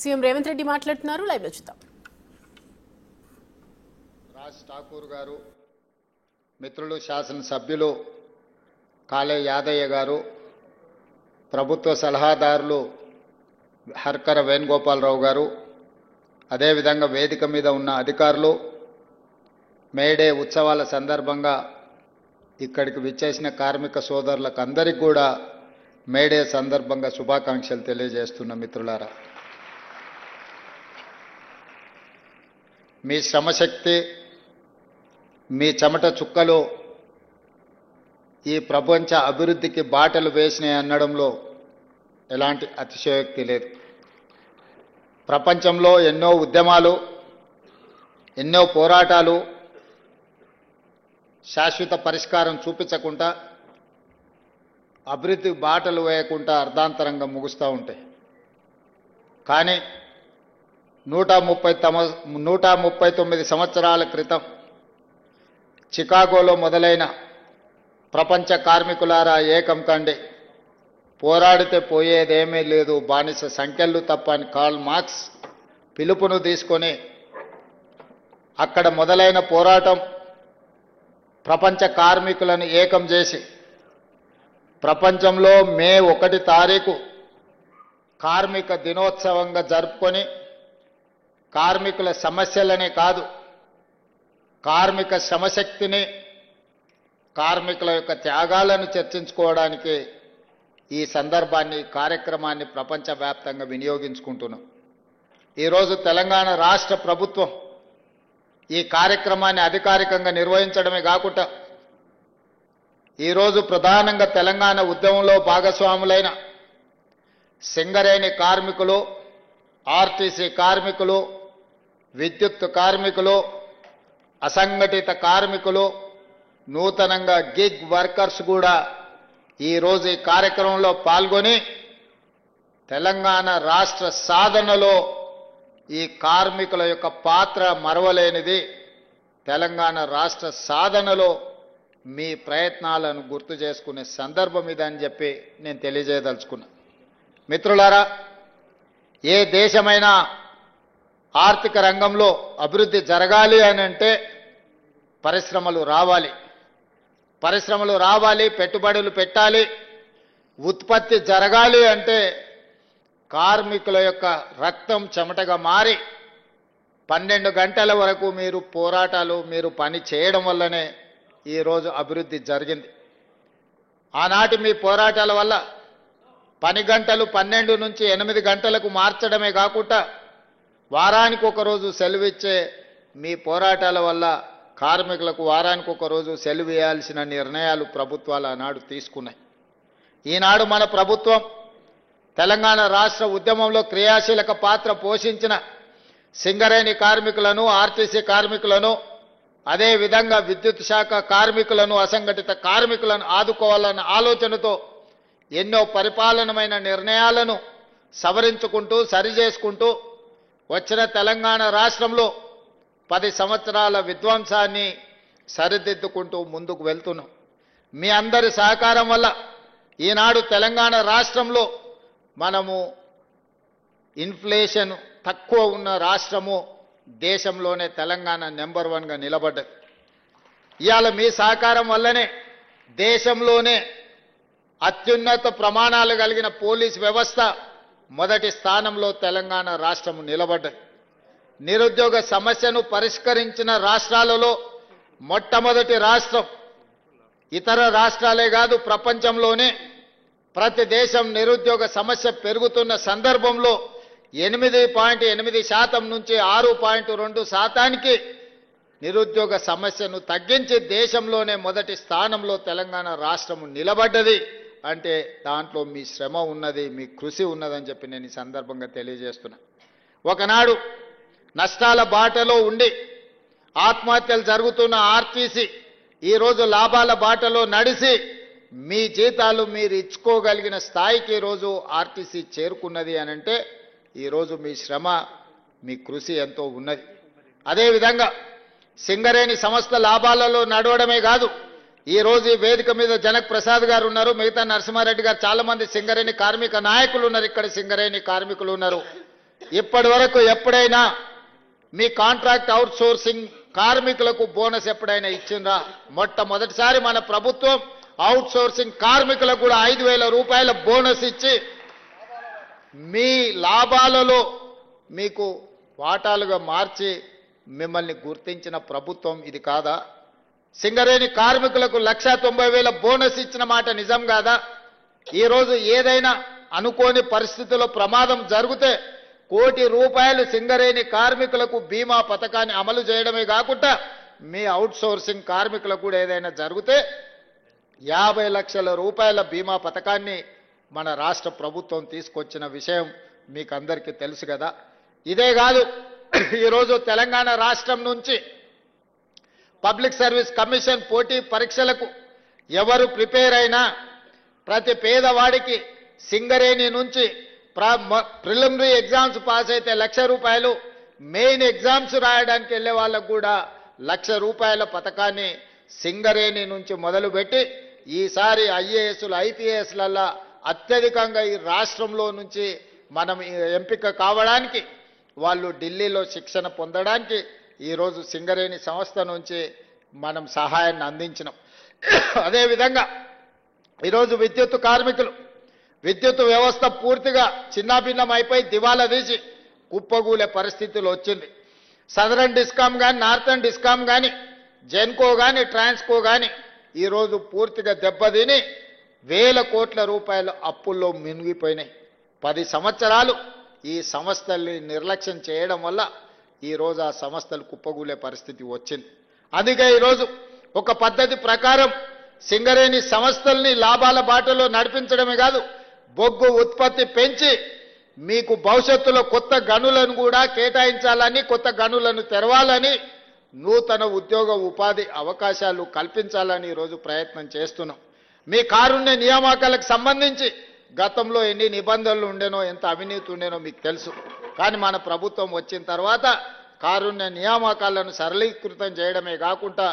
CM Revanth Reddy మాట్లాడుతున్నారు. Live లో చూద్దాం. రాజ్ ఠాకూర్ గారు, మిత్రులు శాసనసభ్యులు కాళే యాదయ్య గారు, ప్రభుత్వ సలహాదారులు హర్కర వేణుగోపాలరావు గారు, అదేవిధంగా వేదిక మీద ఉన్న అధికారులు, మేడే ఉత్సవాల సందర్భంగా ఇక్కడికి విచ్చేసిన కార్మిక సోదరులకు అందరికీ కూడా మేడే సందర్భంగా శుభాకాంక్షలు తెలియజేస్తున్న మిత్రులారా, మీ శ్రమశక్తి, మీ చెమట చుక్కలు ఈ ప్రపంచ అభివృద్ధికి బాటలు వేసినాయి అనడంలో ఎలాంటి అతిశయోక్తి లేదు. ప్రపంచంలో ఎన్నో ఉద్యమాలు, ఎన్నో పోరాటాలు శాశ్వత పరిష్కారం చూపించకుండా, అభివృద్ధి బాటలు వేయకుండా అర్ధాంతరంగా ముగుస్తూ ఉంటాయి. కానీ 139 సంవత్సరాల క్రితం చికాగోలో మొదలైన ప్రపంచ కార్మికులారా ఏకం కండి, పోరాడితే పోయేదేమీ లేదు, బానిస సంఖ్యలు తప్ప అని కార్ల్ మార్క్స్ పిలుపును తీసుకొని అక్కడ మొదలైన పోరాటం ప్రపంచ కార్మికులను ఏకం చేసి ప్రపంచంలో మే 1 తారీఖు కార్మిక దినోత్సవంగా జరుపుకొని కార్మికుల సమస్యలనే కాదు, కార్మిక శ్రమశక్తిని, కార్మికుల యొక్క త్యాగాలను చర్చించుకోవడానికి ఈ సందర్భాన్ని, కార్యక్రమాన్ని ప్రపంచవ్యాప్తంగా వినియోగించుకుంటున్నాం. ఈరోజు తెలంగాణ రాష్ట్ర ప్రభుత్వం ఈ కార్యక్రమాన్ని అధికారికంగా నిర్వహించడమే కాకుండా ఈరోజు ప్రధానంగా తెలంగాణ ఉద్యమంలో భాగస్వాములైన సింగరేణి కార్మికులు, ఆర్టీసీ కార్మికులు, విద్యుత్ కార్మికులు, అసంఘటిత కార్మికులు, నూతనంగా గిగ్ వర్కర్స్ కూడా ఈరోజు ఈ కార్యక్రమంలో పాల్గొని తెలంగాణ రాష్ట్ర సాధనలో ఈ కార్మికుల యొక్క పాత్ర మరవలేనిది. తెలంగాణ రాష్ట్ర సాధనలో మీ ప్రయత్నాలను గుర్తు చేసుకునే సందర్భం ఇదని చెప్పి నేను తెలియజేయదలుచుకున్నా. మిత్రులారా, ఏ దేశమైనా ఆర్థిక రంగంలో అభివృద్ధి జరగాలి అని అంటే పరిశ్రమలు రావాలి, పెట్టుబడులు పెట్టాలి. ఉత్పత్తి జరగాలి అంటే కార్మికుల యొక్క రక్తం చెమటగా మారి 12 గంటల వరకు మీరు పని చేయడం వల్లనే ఈరోజు అభివృద్ధి జరిగింది. ఆనాటి మీ పోరాటాల వల్ల పని గంటలు 12 నుంచి 8 గంటలకు మార్చడమే కాకుండా వారానికి ఒక రోజు సెలవు ఇచ్చే మీ పోరాటాల వల్ల కార్మికులకు వారానికి ఒక రోజు సెలవు ఇవ్వాల్సిన నిర్ణయాలు ప్రభుత్వాలు ఆనాడు తీసుకున్నాయి. ఈనాడు మన ప్రభుత్వం తెలంగాణ రాష్ట్ర ఉద్యమంలో క్రియాశీలక పాత్ర పోషించిన సింగరేణి కార్మికులను, ఆర్టీసీ కార్మికులను, అదేవిధంగా విద్యుత్ శాఖ కార్మికులను, అసంఘటిత కార్మికులను ఆదుకోవాలన్న ఆలోచనతో ఎన్నో పరిపాలనమైన నిర్ణయాలను సవరించుకుంటూ, సరిచేసుకుంటూ వచ్చిన తెలంగాణ రాష్ట్రంలో 10 సంవత్సరాల విధ్వంసాన్ని సరిదిద్దుకుంటూ ముందుకు వెళ్తున్నాం. మీ అందరి సహకారం వల్ల ఈనాడు తెలంగాణ రాష్ట్రంలో మనము ఇన్ఫ్లేషన్ తక్కువ ఉన్న రాష్ట్రము, దేశంలోనే తెలంగాణ నెంబర్ 1గా నిలబడ్డది. ఇవాళ మీ సహకారం వల్లనే దేశంలోనే అత్యున్నత ప్రమాణాలు కలిగిన పోలీస్ వ్యవస్థ మొదటి స్థానంలో తెలంగాణ రాష్ట్రము నిలబడ్డది. నిరుద్యోగ సమస్యను పరిష్కరించిన రాష్ట్రాలలో మొట్టమొదటి రాష్ట్రం. ఇతర రాష్ట్రాలే కాదు, ప్రపంచంలోనే ప్రతి దేశం నిరుద్యోగ సమస్య పెరుగుతున్న సందర్భంలో 8.8% నుంచి 6.2% నిరుద్యోగ సమస్యను తగ్గించి దేశంలోనే మొదటి స్థానంలో తెలంగాణ రాష్ట్రము నిలబడ్డది. అంటే దాంట్లో మీ శ్రమ ఉన్నది, మీ కృషి ఉన్నదని చెప్పి నేను ఈ సందర్భంగా తెలియజేస్తున్నా. ఒకనాడు నష్టాల బాటలో ఉండి ఆత్మహత్యలు జరుగుతున్న ఆర్టీసీ ఈరోజు లాభాల బాటలో నడిచి మీ జీతాలు మీరు ఇచ్చుకోగలిగిన స్థాయికి ఈరోజు ఆర్టీసీ చేరుకున్నది అని అంటే ఈరోజు మీ శ్రమ, మీ కృషి ఎంతో ఉన్నది. అదేవిధంగా సింగరేణి సంస్థ లాభాలలో నడవడమే కాదు, ఈరోజు ఈ వేదిక మీద జనక్ ప్రసాద్ గారు ఉన్నారు, మిగతా నరసింహారెడ్డి గారు, చాలా మంది సింగరేణి కార్మిక నాయకులు ఉన్నారు, ఇక్కడ సింగరేణి కార్మికులు ఉన్నారు. ఇప్పటి వరకు ఎప్పుడైనా మీ కాంట్రాక్ట్ అవుట్ సోర్సింగ్ కార్మికులకు బోనస్ ఎప్పుడైనా ఇచ్చిందా? మొట్టమొదటిసారి మన ప్రభుత్వం అవుట్ సోర్సింగ్ కార్మికులకు కూడా 5,000 రూపాయల బోనస్ ఇచ్చి మీ లాభాలలో మీకు వాటాలుగా మార్చి మిమ్మల్ని గుర్తించిన ప్రభుత్వం ఇది కాదా? సింగరేణి కార్మికులకు 1,90,000 బోనస్ ఇచ్చిన మాట నిజం కాదా? ఈరోజు ఏదైనా అనుకోని పరిస్థితుల్లో ప్రమాదం జరిగితే 1 కోటి రూపాయలు సింగరేణి కార్మికులకు బీమా పథకాన్ని అమలు చేయడమే కాకుండా మీ అవుట్ సోర్సింగ్ కార్మికులకు కూడా ఏదైనా జరిగితే 50 లక్షల రూపాయల బీమా పథకాన్ని మన రాష్ట్ర ప్రభుత్వం తీసుకొచ్చిన విషయం మీకు అందరికీ తెలుసు కదా. ఇదే కాదు, ఈరోజు తెలంగాణ రాష్ట్రం నుంచి పబ్లిక్ సర్వీస్ కమిషన్ పోటీ పరీక్షలకు ఎవరు ప్రిపేర్ అయినా ప్రతి పేదవాడికి సింగరేణి నుంచి ప్రిలిమినరీ ఎగ్జామ్స్ పాస్ అయితే 1,00,000 రూపాయలు, మెయిన్ ఎగ్జామ్స్ రాయడానికి వెళ్ళే వాళ్ళకు కూడా 1,00,000 రూపాయల పథకాన్ని సింగరేణి నుంచి మొదలుపెట్టి ఈసారి ఐఏఎస్లు ఐపీఎస్లల్లా అత్యధికంగా ఈ రాష్ట్రంలో నుంచి మనం ఎంపిక కావడానికి వాళ్ళు ఢిల్లీలో శిక్షణ పొందడానికి ఈరోజు సింగరేణి సంస్థ నుంచి మనం సహాయాన్ని అందించినాం. అదేవిధంగా ఈరోజు విద్యుత్ కార్మికులు విద్యుత్ వ్యవస్థ పూర్తిగా చిన్నాభిన్నం అయిపోయి దివాలా తీసి కుప్పగూలే పరిస్థితులు వచ్చింది. సదరన్ డిస్కామ్ కానీ, నార్థన్ డిస్కామ్ కానీ, జెన్కో కానీ, ట్రాన్స్కో కానీ ఈరోజు పూర్తిగా దెబ్బతిని 1,000 కోట్ల రూపాయలు అప్పుల్లో మునిగిపోయినాయి. 10 సంవత్సరాలు ఈ సంస్థల్ని నిర్లక్ష్యం చేయడం వల్ల ఈరోజు ఆ సంస్థలు కుప్పగూలే పరిస్థితి వచ్చింది. అందుకే ఈరోజు ఒక పద్ధతి ప్రకారం సింగరేణి సంస్థల్ని లాభాల బాటలో నడిపించడమే కాదు, బొగ్గు ఉత్పత్తి పెంచి మీకు భవిష్యత్తులో కొత్త గనులను కూడా కేటాయించాలని, కొత్త గనులను తెరవాలని, నూతన ఉద్యోగ ఉపాధి అవకాశాలు కల్పించాలని ఈరోజు ప్రయత్నం చేస్తున్నాం. మీ కారుణ్య నియామకాలకు సంబంధించి గతంలో ఎన్ని నిబంధనలు ఉండేనో, ఎంత అవినీతి ఉండేనో మీకు తెలుసు. కానీ మన ప్రభుత్వం వచ్చిన తర్వాత కారుణ్య నియామకాలను సరళీకృతం చేయడమే కాకుండా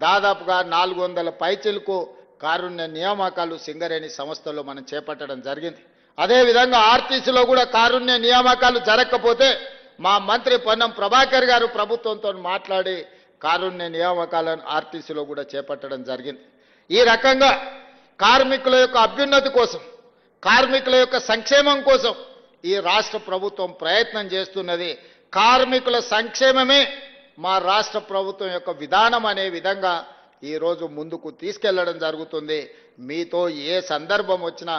దాదాపుగా 400 పైచిలకు కారుణ్య నియామకాలు సింగరేణి సంస్థలో మనం చేపట్టడం జరిగింది. అదేవిధంగా ఆర్టీసీలో కూడా కారుణ్య నియామకాలు జరగకపోతే మా మంత్రి పొన్నం ప్రభాకర్ గారు ప్రభుత్వంతో మాట్లాడి కారుణ్య నియామకాలను ఆర్టీసీలో కూడా చేపట్టడం జరిగింది. ఈ రకంగా కార్మికుల యొక్క అభ్యున్నతి కోసం, కార్మికుల యొక్క సంక్షేమం కోసం ఈ రాష్ట్ర ప్రభుత్వం ప్రయత్నం చేస్తున్నది. కార్మికుల సంక్షేమమే మా రాష్ట్ర ప్రభుత్వం యొక్క విధానం అనే విధంగా ఈరోజు ముందుకు తీసుకెళ్లడం జరుగుతుంది. మీతో ఏ సందర్భం వచ్చినా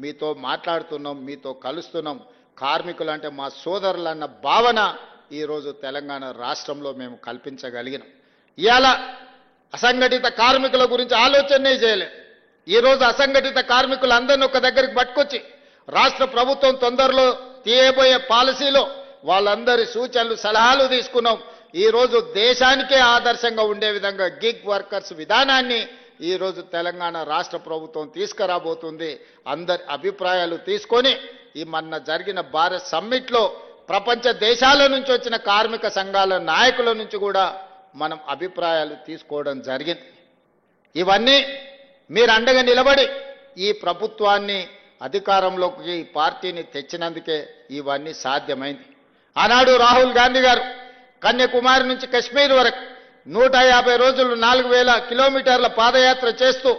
మీతో మాట్లాడుతున్నాం, మీతో కలుస్తున్నాం. కార్మికులు అంటే మా సోదరులన్న భావన ఈరోజు తెలంగాణ రాష్ట్రంలో మేము కల్పించగలిగినాం. ఇవాళ అసంఘటిత కార్మికుల గురించి ఆలోచనే చేయలేదు. ఈరోజు అసంఘటిత కార్మికులందరినీ ఒక దగ్గరికి పట్టుకొచ్చి రాష్ట్ర ప్రభుత్వం తొందరలో తీయబోయే పాలసీలో వాళ్ళందరి సూచనలు సలహాలు తీసుకున్నాం. ఈరోజు దేశానికే ఆదర్శంగా ఉండే విధంగా గిగ్ వర్కర్స్ విధానాన్ని ఈరోజు తెలంగాణ రాష్ట్ర ప్రభుత్వం తీసుకురాబోతుంది. అందరి అభిప్రాయాలు తీసుకొని ఈ మొన్న జరిగిన భారత్ సమ్మిట్లో ప్రపంచ దేశాల నుంచి వచ్చిన కార్మిక సంఘాల నాయకుల నుంచి కూడా మనం అభిప్రాయాలు తీసుకోవడం జరిగింది. ఇవన్నీ మీరు అండగా నిలబడి ఈ ప్రభుత్వాన్ని అధికారంలోకి ఈ పార్టీని తెచ్చినందుకే ఇవన్నీ సాధ్యమైంది. ఆనాడు రాహుల్ గాంధీ గారు కన్యాకుమారి నుంచి కశ్మీర్ వరకు 150 రోజులు 4,000 కిలోమీటర్ల పాదయాత్ర చేస్తూ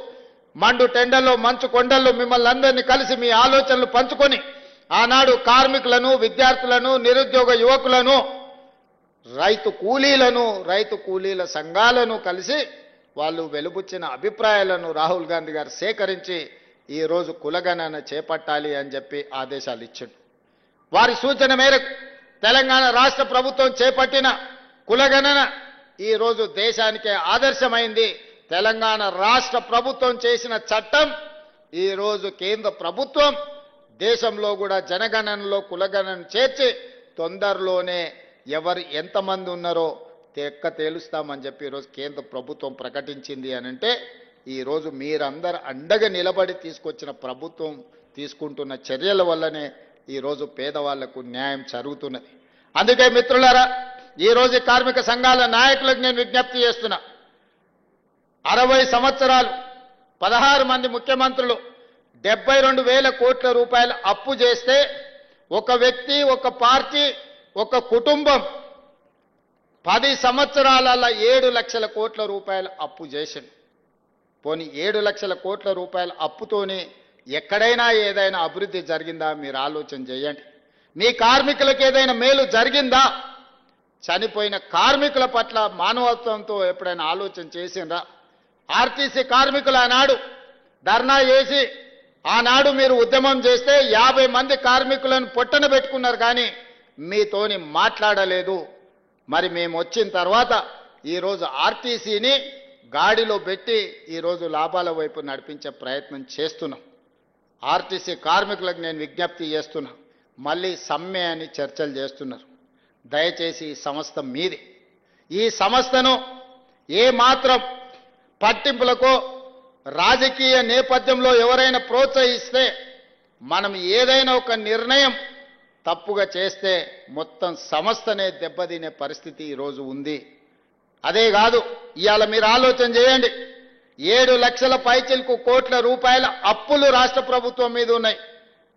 మండు టెండల్లో, మంచు కొండల్లో మిమ్మల్ని అందరినీ కలిసి మీ ఆలోచనలు పంచుకొని ఆనాడు కార్మికులను, విద్యార్థులను, నిరుద్యోగ యువకులను, రైతు కూలీల సంఘాలను కలిసి వాళ్ళు వెలుబుచ్చిన అభిప్రాయాలను రాహుల్ గాంధీ గారు సేకరించి ఈరోజు కులగణన చేపట్టాలి అని చెప్పి ఆదేశాలు ఇచ్చాడు. వారి సూచన మేరకు తెలంగాణ రాష్ట్ర ప్రభుత్వం చేపట్టిన కులగణన ఈరోజు దేశానికే ఆదర్శమైంది. తెలంగాణ రాష్ట్ర ప్రభుత్వం చేసిన చట్టం ఈరోజు కేంద్ర ప్రభుత్వం దేశంలో కూడా జనగణనలో కులగణన చేర్చి తొందరలోనే ఎవరు ఎంతమంది ఉన్నారో తేలుస్తామని చెప్పి ఈరోజు కేంద్ర ప్రభుత్వం ప్రకటించింది అని అంటే ఈరోజు మీరందరూ అండగా నిలబడి తీసుకొచ్చిన ప్రభుత్వం తీసుకుంటున్న చర్యల వల్లనే ఈరోజు పేదవాళ్లకు న్యాయం జరుగుతున్నది. అందుకే మిత్రులారా, ఈరోజు కార్మిక సంఘాల నాయకులకు నేను విజ్ఞప్తి చేస్తున్నా. 60 సంవత్సరాలు 16 మంది ముఖ్యమంత్రులు 72,000 కోట్ల రూపాయలు అప్పు చేస్తే ఒక వ్యక్తి, ఒక పార్టీ, ఒక కుటుంబం 10 సంవత్సరాలలో 7 లక్షల కోట్ల రూపాయలు అప్పు చేసింది. పోనీ 7 లక్షల కోట్ల రూపాయల అప్పుతోనే ఎక్కడైనా ఏదైనా అభివృద్ధి జరిగిందా మీరు ఆలోచన చేయండి. మీ కార్మికులకు ఏదైనా మేలు జరిగిందా? చనిపోయిన కార్మికుల పట్ల మానవత్వంతో ఎప్పుడైనా ఆలోచన చేసిండ్రా? ఆర్టీసీ కార్మికులు ఆనాడు ధర్నా చేసి ఆనాడు మీరు ఉద్యమం చేస్తే 50 మంది కార్మికులను పొట్టన పెట్టుకున్నారు, కానీ మీతోని మాట్లాడలేదు. మరి మేము వచ్చిన తర్వాత ఈరోజు ఆర్టీసీని గాడిలో పెట్టి ఈరోజు లాభాల వైపు నడిపించే ప్రయత్నం చేస్తున్నాం. ఆర్టీసీ కార్మికులకు నేను విజ్ఞప్తి చేస్తున్నా, మళ్ళీ సమ్మె అని చర్చలు చేస్తున్నారు. దయచేసి ఈ సంస్థ మీది. ఈ సంస్థను ఏ మాత్రం పట్టింపులకో రాజకీయ నేపథ్యంలో ఎవరైనా ప్రోత్సహిస్తే, మనం ఏదైనా ఒక నిర్ణయం తప్పుగా చేస్తే మొత్తం సంస్థనే దెబ్బతినే పరిస్థితి ఈరోజు ఉంది. అదే కాదు, ఇవాళ మీరు ఆలోచన చేయండి, 7 లక్షల పైచిలకు కోట్ల రూపాయల అప్పులు రాష్ట్ర ప్రభుత్వం మీద ఉన్నాయి.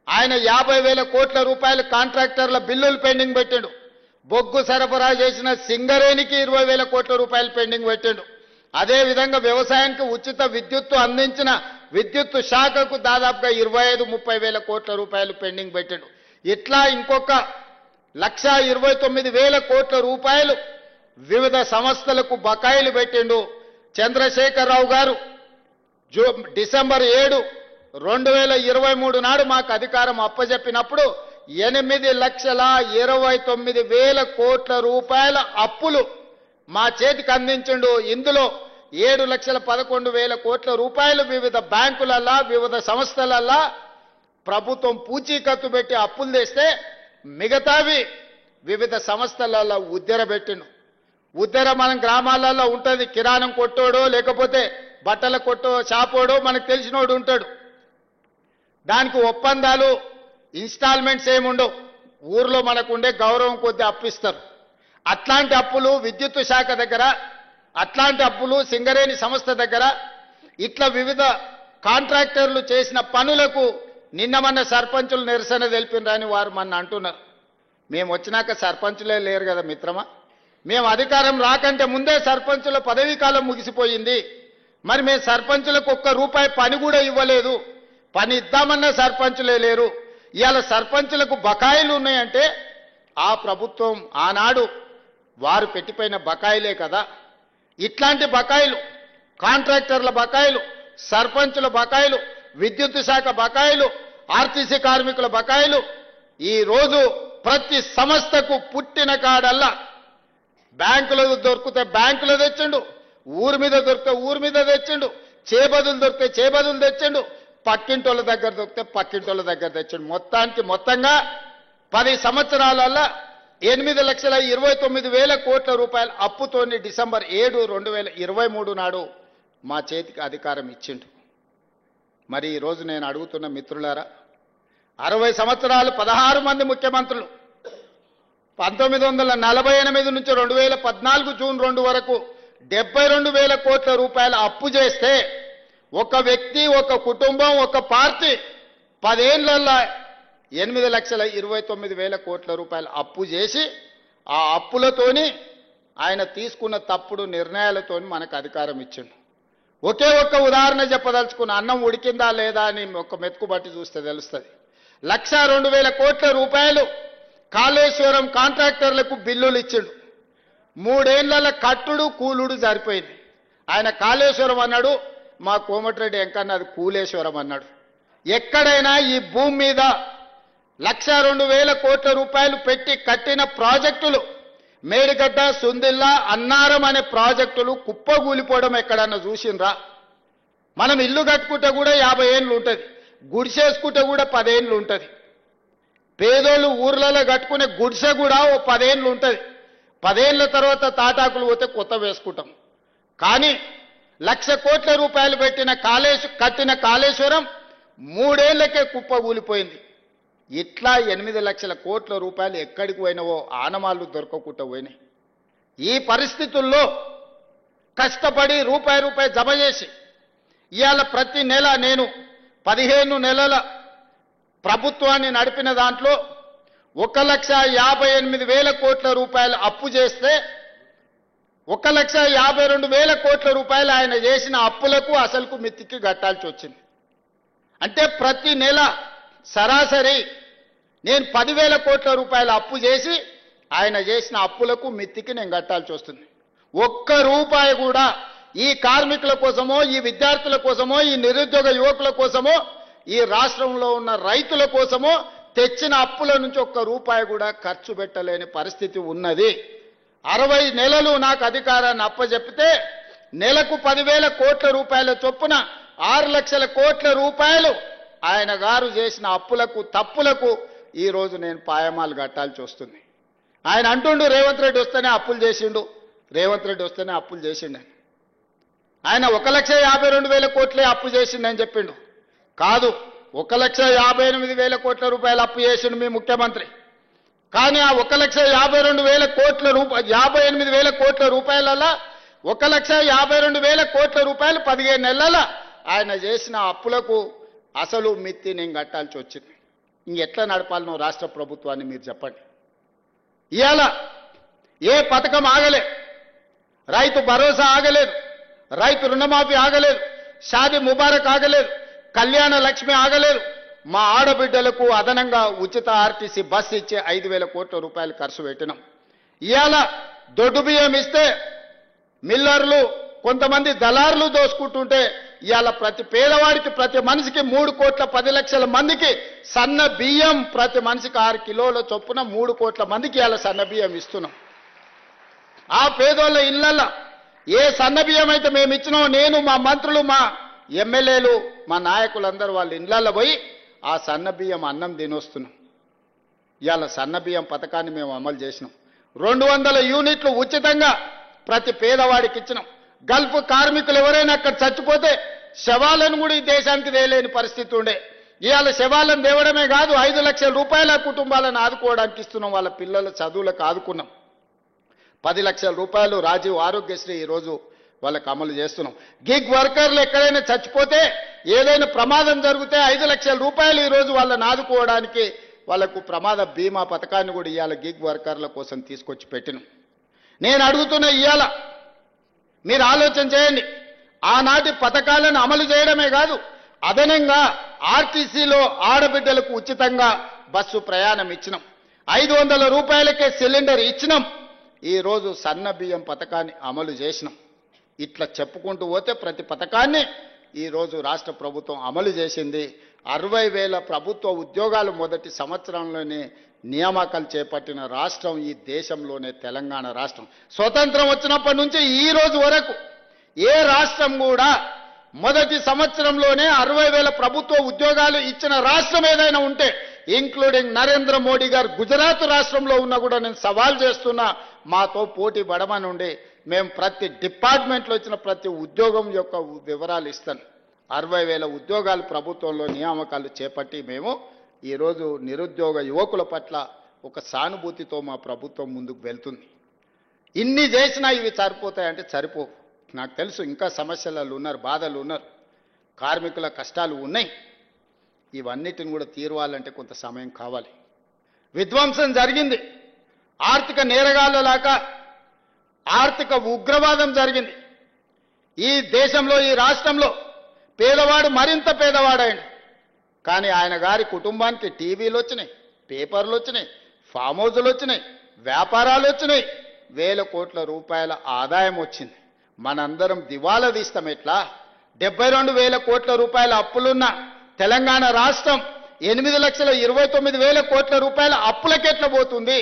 ఆయన 50,000 కోట్ల రూపాయల కాంట్రాక్టర్ల బిల్లులు పెండింగ్ పెట్టిండు. బొగ్గు సరఫరా చేసిన సింగరేణికి 20,000 కోట్ల రూపాయలు పెండింగ్ పెట్టిండు. అదేవిధంగా వ్యవసాయానికి ఉచిత విద్యుత్తు అందించిన విద్యుత్తు శాఖకు దాదాపుగా 25-30,000 కోట్ల రూపాయలు పెండింగ్ పెట్టిండు. ఇట్లా ఇంకొక 1,29,000 కోట్ల రూపాయలు వివిధ సంస్థలకు బకాయిలు పెట్టిండు. చంద్రశేఖరరావు గారు డిసెంబర్ 7, 2023 నాడు మాకు అధికారం అప్పజెప్పినప్పుడు 8,29,000 కోట్ల రూపాయల అప్పులు మా చేతికి అందించిండు. ఇందులో 7,11,000 కోట్ల రూపాయలు వివిధ బ్యాంకులల్లా వివిధ సంస్థలల్లా ప్రభుత్వం పూచీకత్తు పెట్టి అప్పులు తెస్తే, మిగతావి వివిధ సంస్థలలో ఉద్దెర పెట్టిండు. ఉద్దెర మన గ్రామాలలో ఉంటుంది. కిరాణం కొట్టోడో లేకపోతే బట్టల కొట్టో షాపోడో మనకు తెలిసినోడు ఉంటాడు. దానికి ఒప్పందాలు ఇన్స్టాల్మెంట్స్ ఏముండవు. ఊర్లో మనకు ఉండే గౌరవం కొద్ది అప్పిస్తారు. అట్లాంటి అప్పులు విద్యుత్ శాఖ దగ్గర, అట్లాంటి అప్పులు సింగరేణి సంస్థ దగ్గర, ఇట్లా వివిధ కాంట్రాక్టర్లు చేసిన పనులకు నిన్న మన సర్పంచులు నిరసన తెలిపినరని వారు మన అంటున్నారు. మేము వచ్చినాక సర్పంచులే లేరు కదా మిత్రమా. మేము అధికారం రాకంటే ముందే సర్పంచుల పదవీ కాలం ముగిసిపోయింది. మరి మేము సర్పంచులకు ₹1 పని కూడా ఇవ్వలేదు. పని ఇద్దామన్న సర్పంచులే లేరు. ఇవాళ సర్పంచులకు బకాయిలు ఉన్నాయంటే ఆ ప్రభుత్వం ఆనాడు వారు పెట్టిపోయిన బకాయిలే కదా. ఇట్లాంటి బకాయిలు, కాంట్రాక్టర్ల బకాయిలు, సర్పంచుల బకాయిలు, విద్యుత్ శాఖ బకాయిలు, ఆర్టీసీ కార్మికుల బకాయిలు ఈరోజు ప్రతి సంస్థకు పుట్టిన కాడల్లా బ్యాంకులకు దొరికితే బ్యాంకులో తెచ్చిండు, ఊరి మీద దొరికితే ఊరి మీద తెచ్చిండు, చేబదులు దొరికితే చేబదులు తెచ్చిండు, పక్కింటోళ్ళ దగ్గర దొరికితే పక్కింటోళ్ళ దగ్గర తెచ్చిండు. మొత్తంగా 10 సంవత్సరాలలో 8,29,000 కోట్ల రూపాయల అప్పుతోని డిసెంబర్ 7, 2023 నాడు మా చేతికి అధికారం ఇచ్చిండు. మరి ఈరోజు నేను అడుగుతున్న మిత్రులారా, 60 సంవత్సరాలు 16 మంది ముఖ్యమంత్రులు 1948 నుంచి 2014 జూన్ 2 వరకు 72,000 కోట్ల రూపాయల అప్పు చేస్తే, ఒక వ్యక్తి, ఒక కుటుంబం, ఒక పార్టీ 10 ఏళ్లలో 8,29,000 కోట్ల రూపాయల అప్పు చేసి, ఆ అప్పులతోని ఆయన తీసుకున్న తప్పుడు నిర్ణయాలతోని మనకు అధికారం ఇచ్చిండు. ఒకే ఒక్క ఉదాహరణ చెప్పదలుచుకున్న, అన్నం ఉడికిందా లేదా అని ఒక మెతుకు బట్టి చూస్తే తెలుస్తుంది. 1,02,000 కోట్ల రూపాయలు కాళేశ్వరం కాంట్రాక్టర్లకు బిల్లులు ఇచ్చిండు. 3 ఏళ్ల కట్టుడు కూలుడు సరిపోయింది. ఆయన కాళేశ్వరం అన్నాడు, మా కోమటిరెడ్డి ఎంకన్న అది కూలేశ్వరం అన్నాడు. ఎక్కడైనా ఈ భూమి మీద 1,02,000 కోట్ల రూపాయలు పెట్టి కట్టిన ప్రాజెక్టులు, మేడిగడ్డ, సుందిల్లా, అన్నారం అనే ప్రాజెక్టులు కుప్పగూలిపోవడం ఎక్కడన్నా చూసిండ్రా? మనం ఇల్లు కట్టుకుంటే కూడా 50 ఏళ్ళు ఉంటుంది, గుడిసేసుకుంటే కూడా 10 ఏళ్ళు ఉంటుంది. పేదోళ్ళు ఊర్లలో కట్టుకునే గుడిసె కూడా ఓ 10 ఏళ్ళు ఉంటుంది. 10 ఏళ్ళ తర్వాత తాటాకులు పోతే కొత్త వేసుకుంటాం. కానీ 1,00,000 కోట్ల రూపాయలు కట్టిన కాళేశ్వరం 3 ఏళ్లకే కుప్పగూలిపోయింది. ఇట్లా 8 లక్షల కోట్ల రూపాయలు ఎక్కడికి పోయినవో ఆనమాళ్ళు దొరకకుండా పోయినాయి. ఈ పరిస్థితుల్లో కష్టపడి రూపాయి జమ చేసి ఇవాళ ప్రతి నెల నేను 15 నెలల ప్రభుత్వాన్ని నడిపిన దాంట్లో 1,58,000 కోట్ల రూపాయలు అప్పు చేస్తే 1,52,000 కోట్ల రూపాయలు ఆయన చేసిన అప్పులకు అసలుకు మిత్తికి కట్టాల్సి వచ్చింది. అంటే ప్రతి నెల సరాసరి నేను 10,000 కోట్ల రూపాయల అప్పు చేసి ఆయన చేసిన అప్పులకు మిత్తికి నేను కట్టాల్సి వస్తుంది. ఒక్క రూపాయి కూడా ఈ కార్మికుల కోసమో, ఈ విద్యార్థుల కోసమో, ఈ నిరుద్యోగ యువకుల కోసమో, ఈ రాష్ట్రంలో ఉన్న రైతుల కోసమో తెచ్చిన అప్పుల నుంచి ఒక్క రూపాయి కూడా ఖర్చు పెట్టలేని పరిస్థితి ఉన్నది. 60 నెలలు నాకు అధికారాన్ని అప్పచెప్పితే నెలకు 10,000 కోట్ల రూపాయల చొప్పున 6 లక్షల కోట్ల రూపాయలు ఆయన గారు చేసిన అప్పులకు తప్పులకు ఈ రోజు నేను పాయమాలు కట్టాల్సి వస్తుంది. ఆయన అంటుండు రేవంత్ రెడ్డి వస్తేనే అప్పులు చేసిండు, రేవంత్ రెడ్డి వస్తేనే అప్పులు చేసిండు. ఆయన 1,52,000 కోట్లే అప్పు చేసిండని చెప్పిండు. కాదు, 1,58,000 కోట్ల రూపాయలు అప్పు చేసిండు మీ ముఖ్యమంత్రి. కానీ ఆ 1,52,000 కోట్ల 58,000 కోట్ల రూపాయలలో 1,52,000 కోట్ల రూపాయలు 15 నెలల ఆయన చేసిన అప్పులకు అసలు మిత్తి నేను కట్టాల్సి వచ్చింది. ఇంకెట్లా నడపాలనో రాష్ట్ర ప్రభుత్వాన్ని మీరు చెప్పండి. ఇవాళ ఏ పథకం ఆగలే, రైతు భరోసా ఆగలేదు, రైతు రుణమాఫీ ఆగలేదు, షాదీ ముబారక్ ఆగలేదు, కళ్యాణ లక్ష్మి ఆగలేదు. మా ఆడబిడ్డలకు అదనంగా ఉచిత ఆర్టీసీ బస్సు ఇచ్చే 5,000 కోట్ల రూపాయలు ఖర్చు పెట్టినాం. ఇవాళ దొడ్డు బియ్యం ఇస్తే మిల్లర్లు కొంతమంది దళారులు దోసుకుంటుంటే ఇవాళ ప్రతి పేదవాడికి ప్రతి మనిషికి 3,10,00,000 మందికి సన్న బియ్యం ప్రతి మనిషికి 6 కిలోల చొప్పున 3 కోట్ల మందికి ఇవాళ సన్న బియ్యం ఇస్తున్నాం. ఆ పేదోళ్ళ ఇళ్లలో ఏ సన్న బియ్యం అయితే మేము ఇచ్చినామో నేను, మా మంత్రులు, మా ఎమ్మెల్యేలు, మా నాయకులందరూ వాళ్ళ ఇళ్లలో పోయి ఆ సన్న బియ్యం అన్నం తినొస్తున్నాం. ఇవాళ సన్న బియ్యం పథకాన్ని మేము అమలు చేసినాం. 200 యూనిట్లు ఉచితంగా ప్రతి పేదవాడికి ఇచ్చినాం. గల్ఫ్ కార్మికులు ఎవరైనా అక్కడ చచ్చిపోతే శవాలను కూడా ఈ దేశానికి తేలేని పరిస్థితి ఉండే. ఇవాళ శవాలను తేవడమే కాదు, 5 లక్షల రూపాయల కుటుంబాలను ఆదుకోవడానికి ఇస్తున్నాం. వాళ్ళ పిల్లల చదువులకు ఆదుకున్నాం. 10 లక్షల రూపాయలు రాజీవ్ ఆరోగ్యశ్రీ ఈరోజు వాళ్ళకి అమలు చేస్తున్నాం. గిగ్ వర్కర్లు ఎక్కడైనా చచ్చిపోతే, ఏదైనా ప్రమాదం జరిగితే 5 లక్షల రూపాయలు ఈరోజు వాళ్ళని ఆదుకోవడానికి వాళ్లకు ప్రమాద బీమా పథకాన్ని కూడా ఇవాళ గిగ్ వర్కర్ల కోసం తీసుకొచ్చి పెట్టినాం. నేను అడుగుతున్న ఇవాళ మీరు ఆలోచన చేయండి. ఆనాటి పథకాలను అమలు చేయడమే కాదు, అదనంగా ఆర్టీసీలో ఆడబిడ్డలకు ఉచితంగా బస్సు ప్రయాణం ఇచ్చినాం. 500 రూపాయలకే సిలిండర్ ఇచ్చినాం. ఈరోజు సన్న బియ్యం పథకాన్ని అమలు చేసినాం. ఇట్లా చెప్పుకుంటూ పోతే ప్రతి పథకాన్ని ఈరోజు రాష్ట్ర ప్రభుత్వం అమలు చేసింది. 60,000 ప్రభుత్వ ఉద్యోగాలు మొదటి సంవత్సరంలోనే నియామకాలు చేపట్టిన రాష్ట్రం ఈ దేశంలోనే తెలంగాణ రాష్ట్రం. స్వతంత్రం వచ్చినప్పటి నుంచి ఈ రోజు వరకు ఏ రాష్ట్రం కూడా మొదటి సంవత్సరంలోనే 60,000 ప్రభుత్వ ఉద్యోగాలు ఇచ్చిన రాష్ట్రం ఏదైనా ఉంటే, ఇంక్లూడింగ్ నరేంద్ర మోడీ గారు గుజరాత్ రాష్ట్రంలో ఉన్నా కూడా నేను సవాల్ చేస్తున్నా, మాతో పోటీ పడమనుండి మేము ప్రతి డిపార్ట్మెంట్లో ఇచ్చిన ప్రతి ఉద్యోగం యొక్క వివరాలు ఇస్తాను. 60,000 ఉద్యోగాలు ప్రభుత్వంలో నియామకాలు చేపట్టి మేము ఈరోజు నిరుద్యోగ యువకుల పట్ల ఒక సానుభూతితో మా ప్రభుత్వం ముందుకు వెళ్తుంది. ఇన్ని చేసినా ఇవి సరిపోతాయంటే సరిపోవు. నాకు తెలుసు ఇంకా సమస్యలు ఉన్నారు, బాధలు ఉన్నారు, కార్మికుల కష్టాలు ఉన్నాయి. ఇవన్నిటిని కూడా తీరవాలంటే కొంత సమయం కావాలి. విధ్వంసం జరిగింది, ఆర్థిక నేరగాళ్ళలాగా ఆర్థిక ఉగ్రవాదం జరిగింది. ఈ దేశంలో, ఈ రాష్ట్రంలో పేదవాడు మరింత పేదవాడాయండి. కానీ ఆయన గారి కుటుంబానికి టీవీలు వచ్చినాయి, పేపర్లు వచ్చినాయి, ఫామ్ హౌజులు వచ్చినాయి, వ్యాపారాలు వచ్చినాయి, 1,000 కోట్ల రూపాయల ఆదాయం వచ్చింది. మనందరం దివాలా తీస్తాం ఎట్లా? 72,000 కోట్ల రూపాయల అప్పులున్న తెలంగాణ రాష్ట్రం 8,29,000 కోట్ల రూపాయల అప్పులకెట్లా పోతుంది?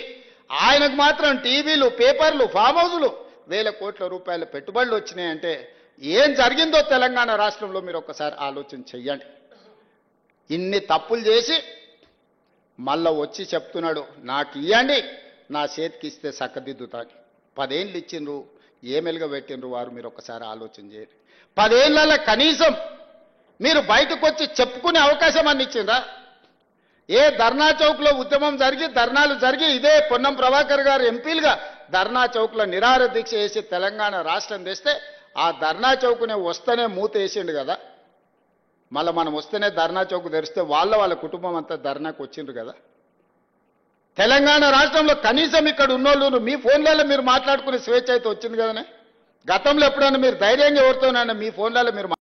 ఆయనకు మాత్రం టీవీలు, పేపర్లు, ఫామ్ హౌజులు 1,000 కోట్ల రూపాయల పెట్టుబడులు వచ్చినాయంటే ఏం జరిగిందో తెలంగాణ రాష్ట్రంలో మీరు ఒక్కసారి ఆలోచన చెయ్యండి. ఇన్ని తప్పులు చేసి మళ్ళా వచ్చి చెప్తున్నాడు, నాకు ఇవ్వండి, నా చేతికి ఇస్తే చక్కదిద్దుతాను. 10 ఏళ్ళు ఇచ్చిండ్రు, ఏమెలుగా పెట్టిండ్రు వారు, మీరు ఒక్కసారి ఆలోచన చేయండి. 10 ఏళ్ళ కనీసం మీరు బయటకు వచ్చి చెప్పుకునే అవకాశం అన్ని ఇచ్చిండ్రా? ఏ ధర్నా చౌక్లో ఉద్యమం జరిగి, ధర్నాలు జరిగి, ఇదే పొన్నం ప్రభాకర్ గారు ఎంపీలుగా ధర్నా చౌక్లో నిరాహార దీక్ష చేసి తెలంగాణ రాష్ట్రం తెస్తే ఆ ధర్నా చౌక్నే వస్తేనే మూత వేసిండు కదా. మళ్ళీ మనం వస్తేనే ధర్నా చౌక్ తెరిస్తే వాళ్ళ కుటుంబం అంతా ధర్నాకు వచ్చిండ్రు కదా. తెలంగాణ రాష్ట్రంలో కనీసం ఇక్కడ ఉన్నోళ్ళు మీ ఫోన్లలో మీరు మాట్లాడుకునే స్వేచ్ఛ అయితే వచ్చింది కదనే. గతంలో ఎప్పుడైనా మీరు ధైర్యంగా ఎవరితోనైనా మీ ఫోన్లలో మీరు